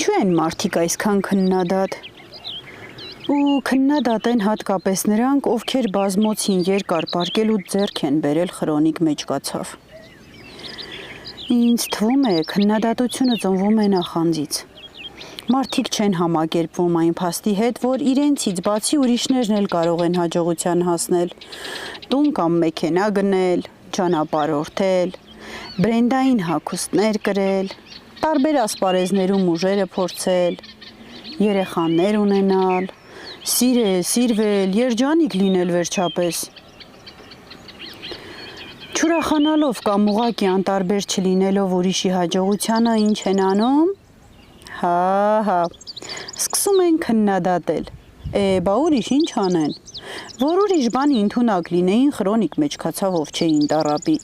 Ինչու են մարդիկ այսքան քննադատ։ Ու քննադատ են հատկապես նրանք, ովքեր բազմոցին երկար պարկել ու ձեռք են բերել խրոնիկ մեջկացավ։ Ինձ թվում է, քննադատությունը ծնվում է նախանձից։ Մարդիկ չեն համակերպվում այն փաստի հետ, որ իրենցից բացի ուրիշներն էլ կարող են հաջողության հասնել, տուն կամ մեքենա գնել, ճանապարհորդել, բրենդային հագուստներ կրել, տարբեր ասպարեզներում ուժերը փորձել, երեխաներ ունենալ, սիրել, սիրվել, երջանիկ լինել վերջապես։ Չուրախանալով կամ ուղղակի անտարբեր չլինելով ուրիշի հաջողությանը ինչ են անում։ Հա, սկսում են քննադատել, բա ուրիշ ինչ անեն, որ ուրիշ բանի ընդունակ լինեին խրոնիկ մեջքացավով չէին տառապի։